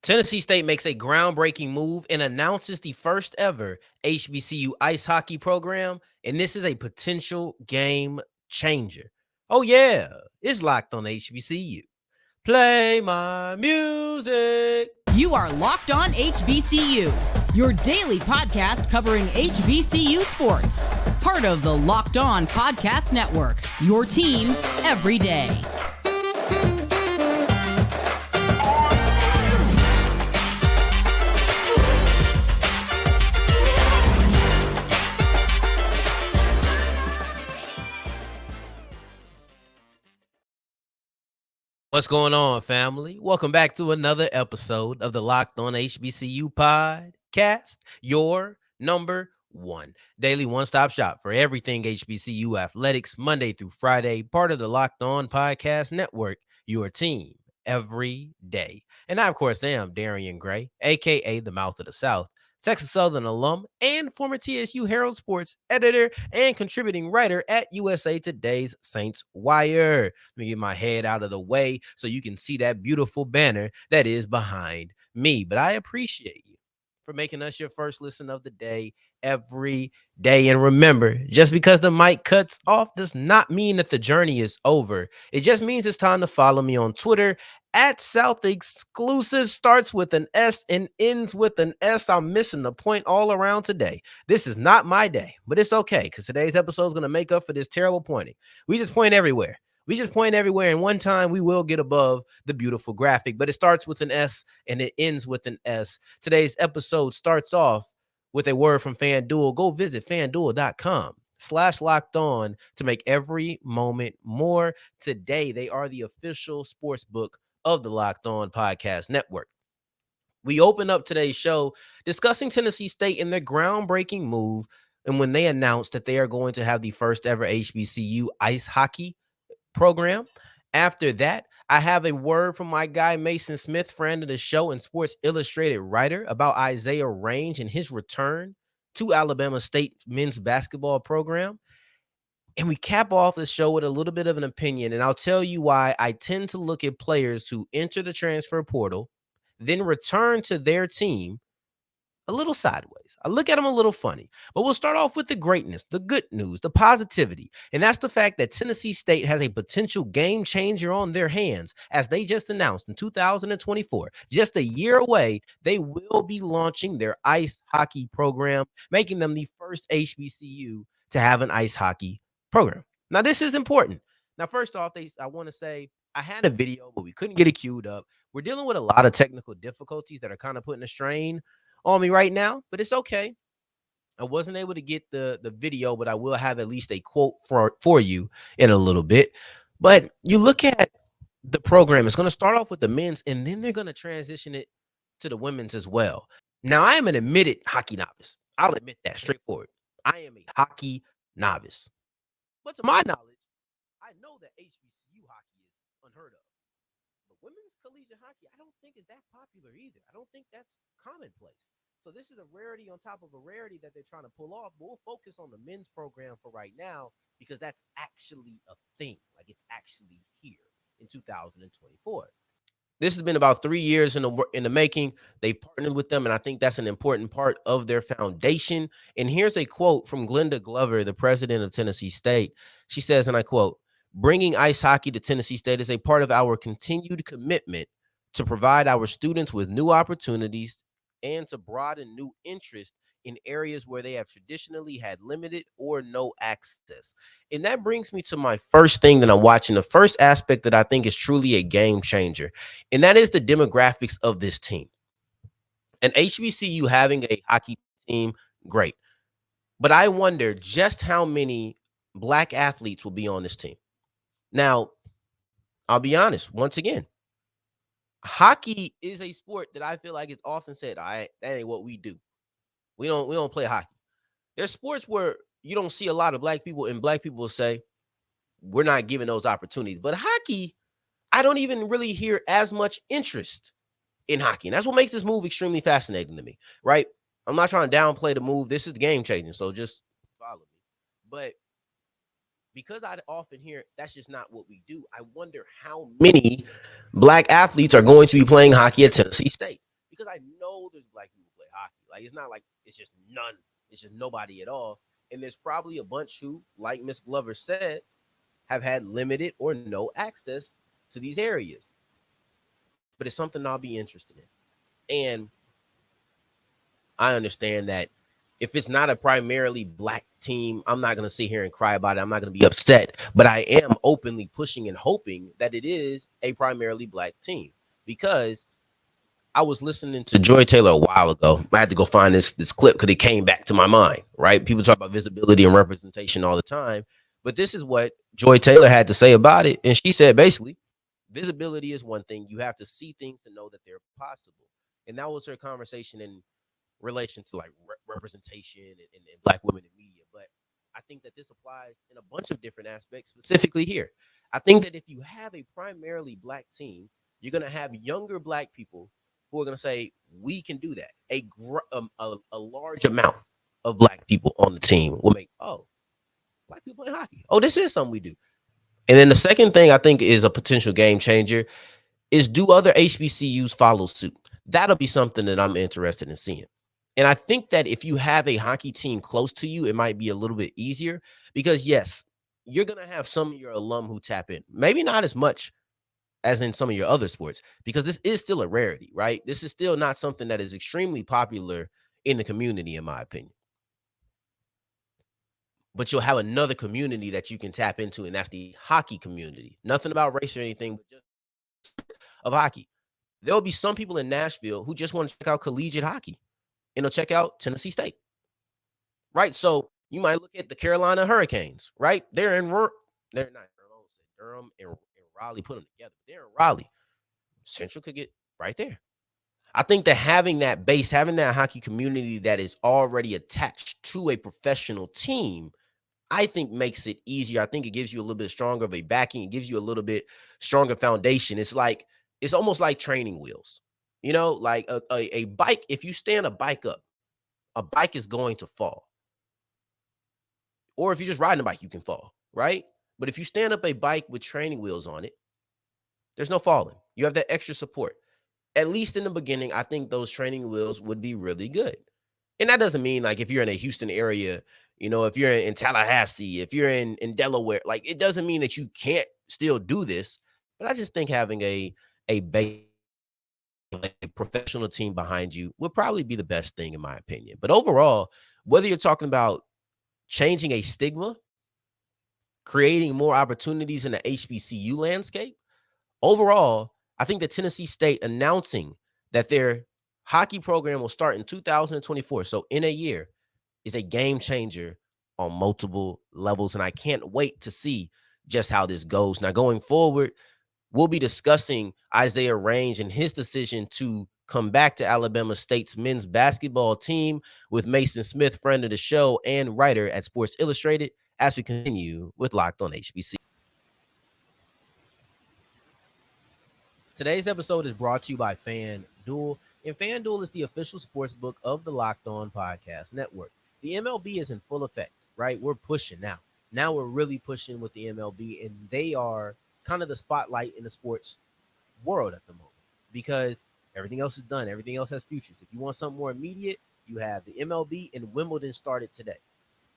Tennessee State makes a groundbreaking move and announces the first ever HBCU Ice Hockey program, and this is a potential game changer. Oh, yeah, it's locked on HBCU. Play my music. You are Locked On HBCU, your daily podcast covering HBCU sports. Part of the Locked On Podcast Network, your team every day. What's going on, family? Welcome back to another episode of the Locked On HBCU podcast, your number one daily one-stop shop for everything HBCU athletics, Monday through Friday, part of the Locked On Podcast Network, your team every day. And I, of course, am Darian Gray, a.k.a. the Mouth of the South, Texas Southern alum and former TSU Herald Sports editor and contributing writer at USA Today's Saints Wire. Let me get my head out of the way so you can see that beautiful banner that is behind me. But I appreciate you for making us your first listen of the day every day. And remember, just because the mic cuts off does not mean that the journey is over. It just means it's time to follow me on Twitter at South Exclusive. Starts with an S and ends with an S. I'm missing the point all around today. This is not my day, but it's okay because today's episode is going to make up for this terrible pointing. We just point everywhere. And one time we will get above the beautiful graphic, but it starts with an S and it ends with an S. Today's episode starts off with a word from FanDuel. Go visit FanDuel.com/locked on to make every moment more. Today, they are the official sports book of the Locked On Podcast Network. We open up today's show discussing Tennessee State and their groundbreaking move, and when they announced that they are going to have the first ever HBCU Ice Hockey program. After that, I have a word from my guy Mason Smith, friend of the show and Sports Illustrated writer, about Isaiah Range and his return to Alabama State men's basketball program. And we cap off the show with a little bit of an opinion, and I'll tell you why I tend to look at players who enter the transfer portal, then return to their team a little sideways. I look at them a little funny, but we'll start off with the greatness, the good news, the positivity. And that's the fact that Tennessee State has a potential game changer on their hands, as they just announced in 2024, just a year away, they will be launching their ice hockey program, making them the first HBCU to have an ice hockey program. Now, this is important. Now, first off, I want to say I had a video, but we couldn't get it queued up. We're dealing with a lot of technical difficulties that are kind of putting a strain on me right now, but it's okay. I wasn't able to get the video, but I will have at least a quote for you in a little bit. But you look at the program, it's going to start off with the men's, and then they're going to transition it to the women's as well. Now, I am an admitted hockey novice. I'll admit that straightforward. I am a hockey novice. But to my knowledge, I know that HBCU hockey is unheard of. But women's collegiate hockey, I don't think is that popular either. I don't think that's commonplace. So this is a rarity on top of a rarity that they're trying to pull off. But we'll focus on the men's program for right now because that's actually a thing. Like, it's actually here in 2024. This has been about 3 years in the making. They've partnered with them, and I think that's an important part of their foundation. And here's a quote from Glenda Glover, the president of Tennessee State. She says, and I quote, "Bringing ice hockey to Tennessee State is a part of our continued commitment to provide our students with new opportunities and to broaden new interest in areas where they have traditionally had limited or no access." And that brings me to my first thing that I'm watching, the first aspect that I think is truly a game changer, and that is the demographics of this team. An HBCU having a hockey team, great. But I wonder just how many black athletes will be on this team. Now, I'll be honest, once again, hockey is a sport that I feel like it's often said, all right, that ain't what we do. We don't play hockey. There's sports where you don't see a lot of black people, and black people will say, we're not giving those opportunities. But hockey, I don't even really hear as much interest in hockey. And that's what makes this move extremely fascinating to me, right? I'm not trying to downplay the move. This is the game changing, so just follow me. But because I often hear that's just not what we do, I wonder how many black athletes are going to be playing hockey at Tennessee State. because I know there's black people who play hockey. Like it's not like it's just none. It's just nobody at all. And there's probably a bunch who, like Miss Glover said, have had limited or no access to these areas. But it's something I'll be interested in. And I understand that if it's not a primarily black team, I'm not going to sit here and cry about it. I'm not going to be upset, but I am openly pushing and hoping that it is a primarily black team because I was listening to Joy Taylor a while ago. I had to go find this clip because it came back to my mind, right? People talk about visibility and representation all the time, but this is what Joy Taylor had to say about it. And she said basically, visibility is one thing. You have to see things to know that they're possible. And that was her conversation in relation to like representation and black women in media. But I think that this applies in a bunch of different aspects, specifically here. I think that if you have a primarily black team, you're going to have younger black people who are going to say, we can do that. A large amount of black people on the team will make, oh, black people play hockey. Oh, this is something we do. And then the second thing I think is a potential game changer is do other HBCUs follow suit? That'll be something that I'm interested in seeing. And I think that if you have a hockey team close to you, it might be a little bit easier because, yes, you're going to have some of your alum who tap in. Maybe not as much as in some of your other sports because this is still a rarity, right? This is still not something that is extremely popular in the community, in my opinion. But you'll have another community that you can tap into, and that's the hockey community. Nothing about race or anything, but just of hockey. There'll be some people in Nashville who just want to check out collegiate hockey and they'll check out Tennessee State, right? So you might look at the Carolina Hurricanes, right? They're not Durham and Raleigh put them together. They're in Raleigh. Central could get right there. I think that having that base, having that hockey community that is already attached to a professional team, I think makes it easier. I think it gives you a little bit stronger of a backing. It gives you a little bit stronger foundation. It's almost like training wheels. You know, like a bike, if you stand a bike up, a bike is going to fall. Or if you're just riding a bike, you can fall, right? But if you stand up a bike with training wheels on it, there's no falling. You have that extra support. At least in the beginning, I think those training wheels would be really good. And that doesn't mean like if you're in a Houston area, you know, if you're in Tallahassee, if you're in Delaware, like it doesn't mean that you can't still do this. But I just think having a base, a professional team behind you would probably be the best thing in my opinion. But overall, whether you're talking about changing a stigma, creating more opportunities in the HBCU landscape, overall, I think that Tennessee State announcing that their hockey program will start in 2024, so in a year, is a game changer on multiple levels. And I can't wait to see just how this goes. Now, going forward, we'll be discussing Isaiah Range and his decision to come back to Alabama State's men's basketball team with Mason Smith, friend of the show and writer at Sports Illustrated, as we continue with Locked on HBC. Today's episode is brought to you by FanDuel, and FanDuel is the official sports book of the Locked On Podcast Network. The MLB is in full effect, right? We're pushing now. Now we're really pushing with the MLB, and they are kind of the spotlight in the sports world at the moment because everything else is done. Everything else has futures. If you want something more immediate, you have the MLB, and Wimbledon started today.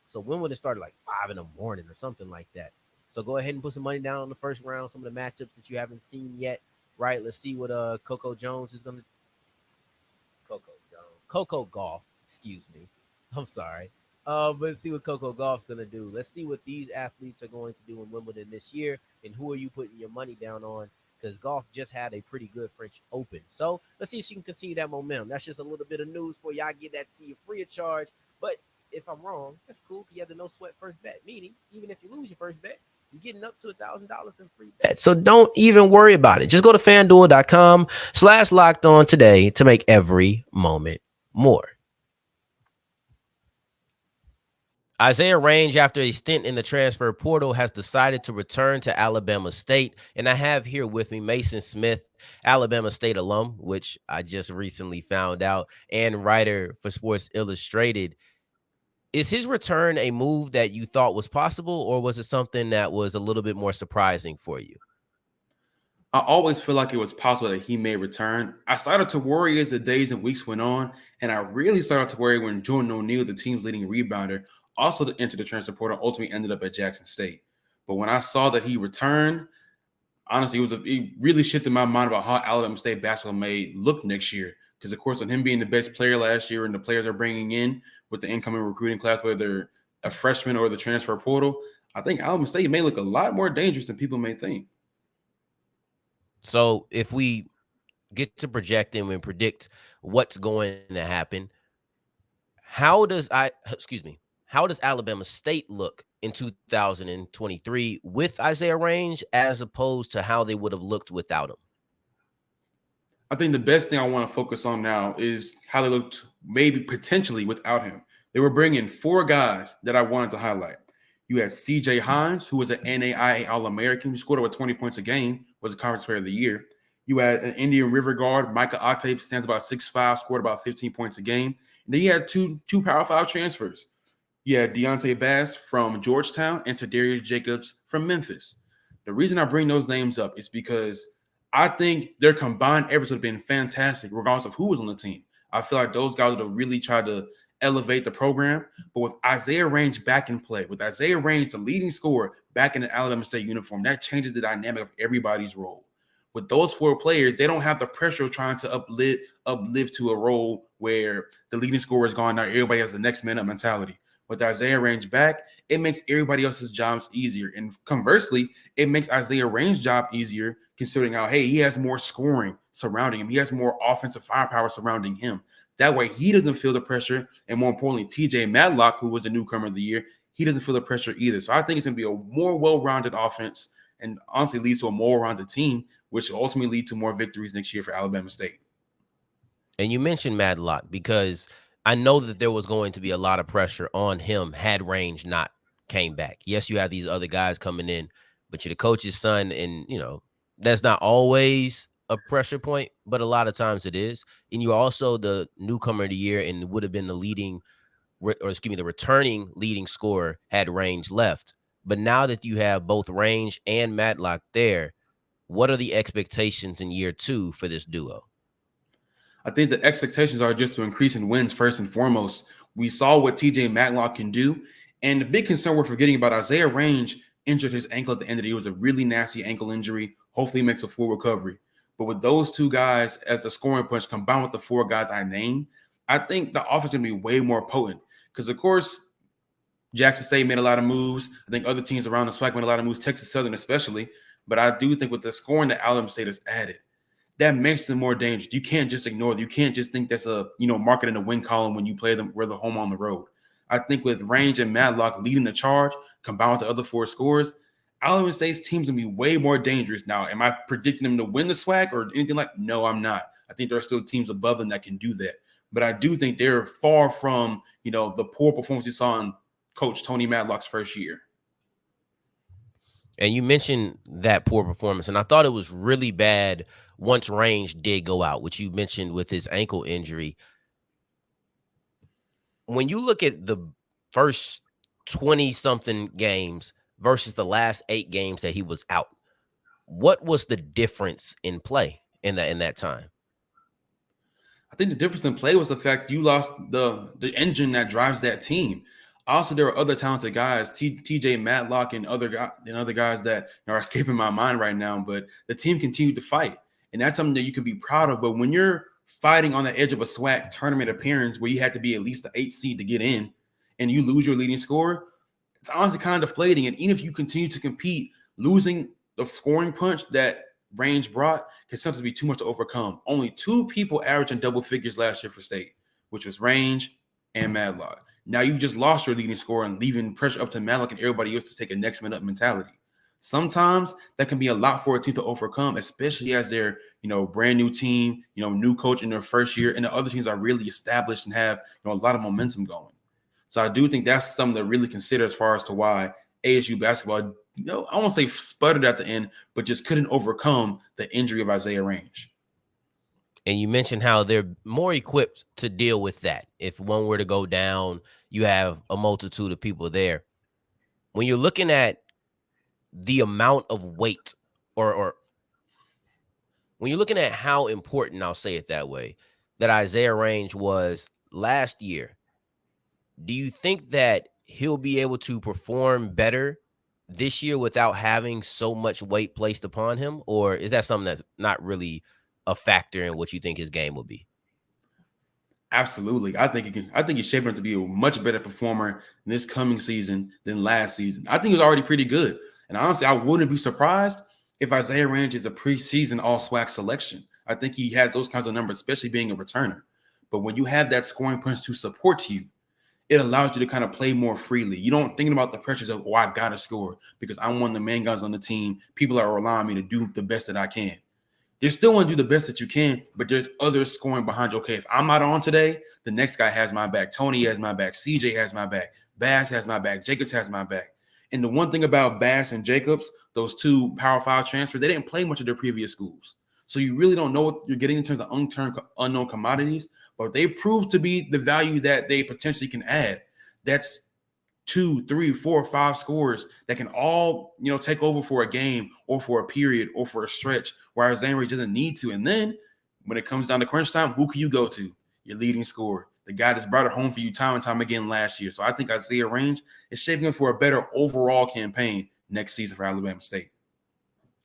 So Wimbledon started like 5 in the morning or something like that. So go ahead and put some money down on the first round, some of the matchups that you haven't seen yet. Right, let's see what Coco Jones is gonna. Coco Golf. Excuse me, I'm sorry. But let's see what Coco Golf's gonna do. Let's see what these athletes are going to do in Wimbledon this year, and who are you putting your money down on? Because golf just had a pretty good French Open. So let's see if she can continue that momentum. That's just a little bit of news for y'all. Get that to you free of charge. But if I'm wrong, that's cool. You have the no sweat first bet, meaning even if you lose your first bet, you're getting up to $1,000 in free bets. So don't even worry about it. Just go to FanDuel.com/locked on today to make every moment more. Isaiah Range, after a stint in the transfer portal, has decided to return to Alabama State. And I have here with me Mason Smith, Alabama State alum, which I just recently found out, and writer for Sports Illustrated. Is his return a move that you thought was possible, or was it something that was a little bit more surprising for you? I always feel like it was possible that he may return. I started to worry as the days and weeks went on, and I really started to worry when Jordan O'Neal, the team's leading rebounder, also entered the transfer portal, ultimately ended up at Jackson State. But when I saw that he returned, honestly, it really shifted my mind about how Alabama State basketball may look next year. Because of course, with him being the best player last year and the players are bringing in with the incoming recruiting class, whether they're a freshman or the transfer portal, I think Alabama State may look a lot more dangerous than people may think. So if we get to projecting and predict what's going to happen, how does how does Alabama State look in 2023 with Isaiah Range as opposed to how they would have looked without him? I think the best thing I want to focus on now is how they looked maybe potentially without him. They were bringing four guys that I wanted to highlight. You had C.J. Hines, who was an NAIA All-American, who scored over 20 points a game, was a Conference Player of the Year. You had an Indian River guard, Micah Octave, stands about 6'5", scored about 15 points a game. And then you had two Power 5 transfers. You had Deontay Bass from Georgetown and Tadarius Jacobs from Memphis. The reason I bring those names up is because I think their combined efforts have been fantastic, regardless of who was on the team. I feel like those guys would have really tried to elevate the program. But with Isaiah Range back in play, with Isaiah Range, the leading scorer, back in the Alabama State uniform, that changes the dynamic of everybody's role. With those four players, they don't have the pressure of trying to uplift to a role where the leading scorer is gone now. Everybody has the next man up mentality. With Isaiah Range back, it makes everybody else's jobs easier. And conversely, it makes Isaiah Range's job easier, considering how, hey, he has more scoring surrounding him. He has more offensive firepower surrounding him. That way, he doesn't feel the pressure. And more importantly, TJ Matlock, who was the newcomer of the year, he doesn't feel the pressure either. So I think it's going to be a more well-rounded offense and honestly leads to a more rounded team, which will ultimately lead to more victories next year for Alabama State. And you mentioned Madlock because I know that there was going to be a lot of pressure on him had Range not came back. Yes, you have these other guys coming in, but you're the coach's son, and that's not always a pressure point, but a lot of times it is. And you're also the newcomer of the year and would have been the returning leading scorer had Range left. But now that you have both Range and Matlock there, what are the expectations in year two for this duo? I think the expectations are just to increase in wins first and foremost. We saw what TJ Matlock can do. And the big concern we're forgetting about, Isaiah Range injured his ankle at the end of the year. It was a really nasty ankle injury. Hopefully he makes a full recovery. But with those two guys as the scoring punch combined with the four guys I named, I think the offense is going to be way more potent. Because, of course, Jackson State made a lot of moves. I think other teams around the SWAC made a lot of moves, Texas Southern especially. But I do think with the scoring that Alabama State has added, that makes them more dangerous. You can't just ignore them. You can't just think that's a market in the win column when you play them where the home on the road. I think with Range and Matlock leading the charge, combined with the other four scores, Alabama State's team's gonna be way more dangerous. Now, am I predicting them to win the SWAC or anything like? No, I'm not. I think there are still teams above them that can do that. But I do think they're far from the poor performance you saw in Coach Tony Matlock's first year. And you mentioned that poor performance, and I thought it was really bad once Range did go out, which you mentioned with his ankle injury. When you look at the first 20-something games versus the last 8 games that he was out, what was the difference in play in that time? I think the difference in play was the fact you lost the engine that drives that team. Also, there were other talented guys, TJ Matlock and other guys that are escaping my mind right now. But the team continued to fight, and that's something that you can be proud of. But when you're fighting on the edge of a SWAC tournament appearance where you had to be at least the 8th seed to get in, and you lose your leading scorer, it's honestly kind of deflating. And even if you continue to compete, losing the scoring punch that Range brought can sometimes be too much to overcome. Only 2 people averaged in double figures last year for state, which was Range and Matlock. Now you just lost your leading scorer and leaving pressure up to Matlock and everybody else to take a next man up mentality. Sometimes that can be a lot for a team to overcome, especially as they're, brand new team, new coach in their first year, and the other teams are really established and have, a lot of momentum going. So I do think that's something to really consider as far as to why ASU basketball, I won't say sputtered at the end, but just couldn't overcome the injury of Isaiah Range. And you mentioned how they're more equipped to deal with that. If one were to go down, you have a multitude of people there. When you're looking at the amount of weight or when you're looking at how important, I'll say it that way, that Isaiah Range was last year, do you think that he'll be able to perform better this year without having so much weight placed upon him? Or is that something that's not really a factor in what you think his game will be? Absolutely. I think he's shaping up to be a much better performer this coming season than last season. I think he's already pretty good. And honestly, I wouldn't be surprised if Isaiah Range is a preseason all-SWAC selection. I think he has those kinds of numbers, especially being a returner. But when you have that scoring punch to support you, it allows you to kind of play more freely. You don't thinking about the pressures of, oh, I gotta score because I'm one of the main guys on the team. People are relying on me to do the best that I can. You still want to do the best that you can, but there's others scoring behind you. Okay, if I'm not on today, the next guy has my back. Tony has my back. CJ has my back. Bass has my back. Jacobs has my back. And the one thing about Bass and Jacobs, those two Power 5 transfers, they didn't play much of their previous schools. So you really don't know what you're getting in terms of unknown commodities, but they prove to be the value that they potentially can add. That's 2, 3, 4, 5 scores that can all, take over for a game or for a period or for a stretch where Isaiah Range doesn't need to. And then when it comes down to crunch time, who can you go to? Your leading scorer, the guy that's brought it home for you time and time again last year. So I think Isaiah Range is shaping up for a better overall campaign next season for Alabama State.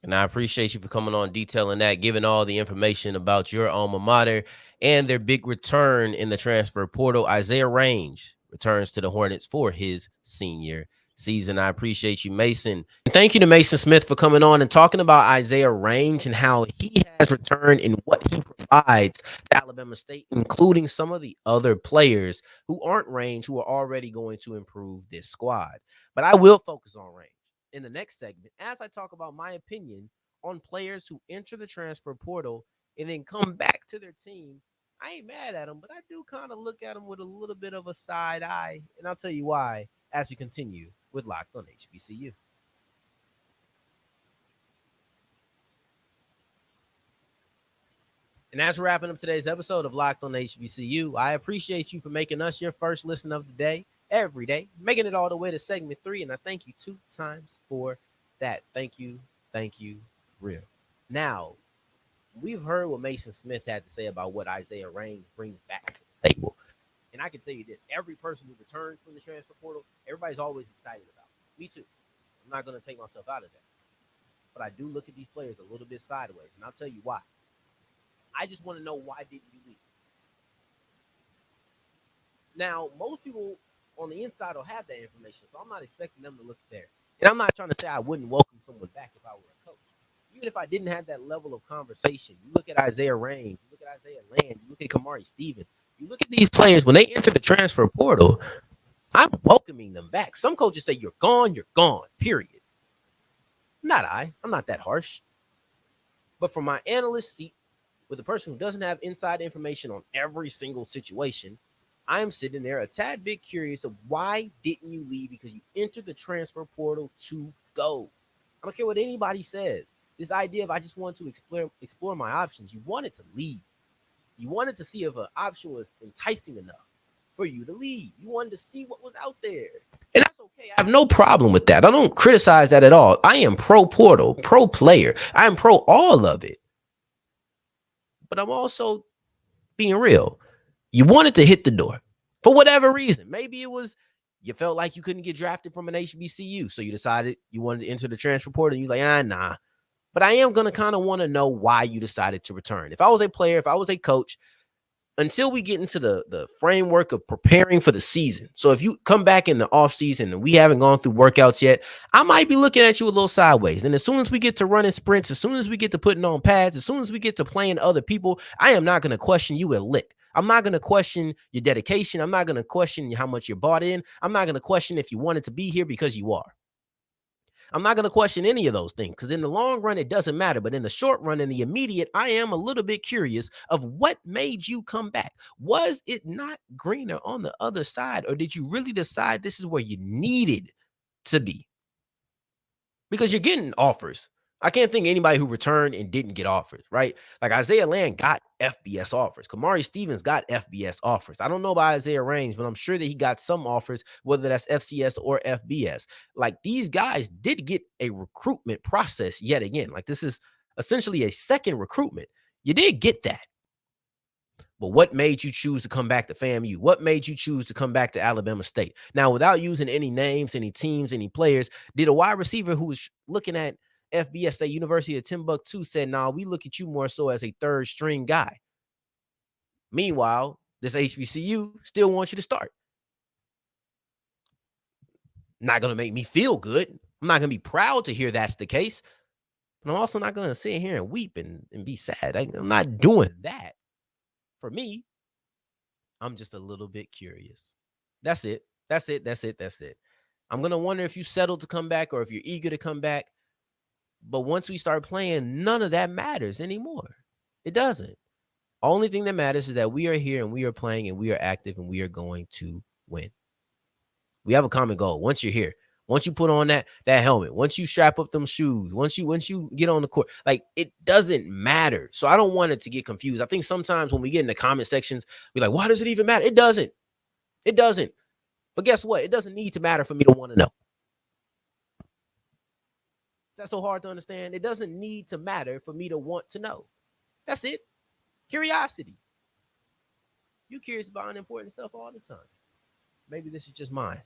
And I appreciate you for coming on, detailing that, giving all the information about your alma mater and their big return in the transfer portal. Isaiah Range returns to the Hornets for his senior season. I appreciate you, Mason. And thank you to Mason Smith for coming on and talking about Isaiah Range and how he has returned and what he provides to Alabama State, including some of the other players who aren't Range, who are already going to improve this squad. But I will focus on Range in the next segment as I talk about my opinion on players who enter the transfer portal and then come back to their team. I ain't mad at them, but I do kind of look at them with a little bit of a side eye, and I'll tell you why as we continue with Locked on HBCU. And as we're wrapping up today's episode of Locked on HBCU, I appreciate you for making us your first listen of the day, every day, making it all the way to segment 3. And I thank you 2 times for that. Thank you, real. Now, we've heard what Mason Smith had to say about what Isaiah Range brings back to the table. And I can tell you this, every person who returns from the transfer portal, everybody's always excited about it. Me too. I'm not going to take myself out of that. But I do look at these players a little bit sideways, and I'll tell you why. I just want to know, why didn't you leave? Now, most people on the inside will have that information, so I'm not expecting them to look there. And I'm not trying to say I wouldn't welcome someone back if I were a coach. Even if I didn't have that level of conversation, you look at Isaiah Range, you look at Isaiah Land, you look at Kamari Stevens, you look at these players, when they enter the transfer portal, I'm welcoming them back. Some coaches say, you're gone, period. I'm not that harsh. But from my analyst seat, with a person who doesn't have inside information on every single situation, I am sitting there a tad bit curious of, why didn't you leave? Because you entered the transfer portal to go. I don't care what anybody says. This idea of, I just wanted to explore my options. You wanted to leave. You wanted to see if an option was enticing enough for you to leave. You wanted to see what was out there. And that's okay. I have no problem with that. I don't criticize that at all. I am pro portal, pro player. I am pro all of it. But I'm also being real. You wanted to hit the door for whatever reason. Maybe it was you felt like you couldn't get drafted from an HBCU, so you decided you wanted to enter the transfer portal, and you're like, nah. But I am going to kind of want to know why you decided to return. If I was a player, if I was a coach, until we get into the framework of preparing for the season. So if you come back in the off season and we haven't gone through workouts yet, I might be looking at you a little sideways. And as soon as we get to running sprints, as soon as we get to putting on pads, as soon as we get to playing other people, I am not going to question you a lick. I'm not going to question your dedication. I'm not going to question how much you're bought in. I'm not going to question if you wanted to be here, because you are. I'm not going to question any of those things, because in the long run, it doesn't matter. But in the short run, in the immediate, I am a little bit curious of what made you come back. Was it not greener on the other side, or did you really decide this is where you needed to be? Because you're getting offers. I can't think of anybody who returned and didn't get offers, right? Like Isaiah Land got FBS offers. Kamari Stevens got FBS offers. I don't know about Isaiah Range, but I'm sure that he got some offers, whether that's FCS or FBS. Like, these guys did get a recruitment process yet again. Like, this is essentially a second recruitment. You did get that. But what made you choose to come back to FAMU? What made you choose to come back to Alabama State? Now, without using any names, any teams, any players, did a wide receiver who was looking at FBS State University of Timbuktu said, "Nah, we look at you more so as a third string guy." Meanwhile, this HBCU still wants you to start. Not going to make me feel good. I'm not going to be proud to hear that's the case. But I'm also not going to sit here and weep and be sad. I'm not doing that. For me, I'm just a little bit curious. That's it. That's it. That's it. That's it. I'm going to wonder if you settled to come back or if you're eager to come back. But once we start playing, none of that matters anymore. It doesn't. Only thing that matters is that we are here and we are playing and we are active and we are going to win. We have a common goal. Once you're here, once you put on that helmet, once you strap up them shoes, once you get on the court, like, it doesn't matter. So I don't want it to get confused. I think sometimes when we get in the comment sections, we're like, why does it even matter? It doesn't. It doesn't. But guess what? It doesn't need to matter for me to want to know. Is that so hard to understand? It doesn't need to matter for me to want to know. That's it. Curiosity. You're curious about unimportant stuff all the time. Maybe this is just mine.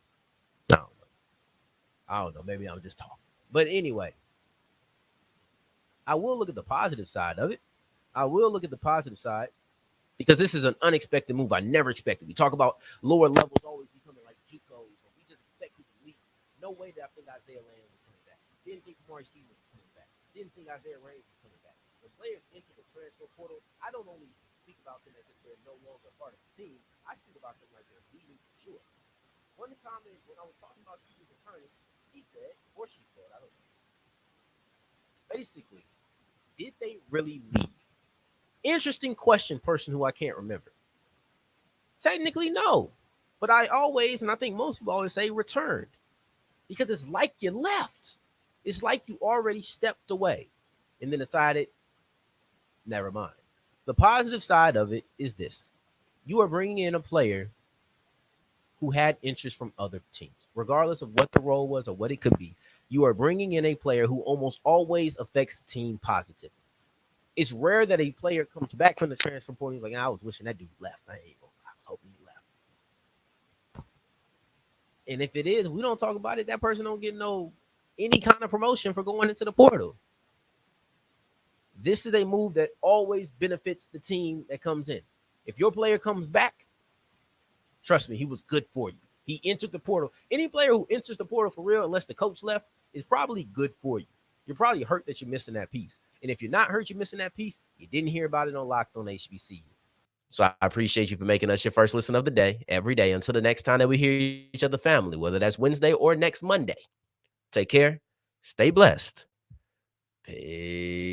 I don't know. Maybe I'm just talking. But anyway, I will look at the positive side of it. Because this is an unexpected move. I never expected. We talk about lower levels always becoming like JUCOs. So we just expect people to leave. No way did I think Isaiah Land was coming back. Didn't think Mark Stevens was coming back. Didn't think Isaiah Reigns was coming back. When players enter the transfer portal, I don't only speak about them as if they're no longer part of the team. I speak about them like they're leaving for sure. One comment when I was talking about Stevens returning, he said, or she said, I don't know. Basically, did they really leave? Interesting question, person who I can't remember. Technically, no. But I always, and I think most people always say returned. Because it's like you left. It's like you already stepped away and then decided, never mind. The positive side of it is this. You are bringing in a player who had interest from other teams, regardless of what the role was or what it could be. You are bringing in a player who almost always affects the team positively. It's rare that a player comes back from the transfer portal. He's like, I was wishing that dude left. I was hoping he left. And if it is, we don't talk about it. That person don't get any kind of promotion for going into the portal. This is a move that always benefits the team that comes in. If your player comes back, trust me, he was good for you. He entered the portal. Any player who enters the portal for real, unless the coach left, is probably good for you. You're probably hurt that you're missing that piece. And if you're not hurt, you're missing that piece, you didn't hear about it on Locked On HBCU. So I appreciate you for making us your first listen of the day, every day. Until the next time that we hear each other, family, whether that's Wednesday or next Monday. Take care. Stay blessed. Peace.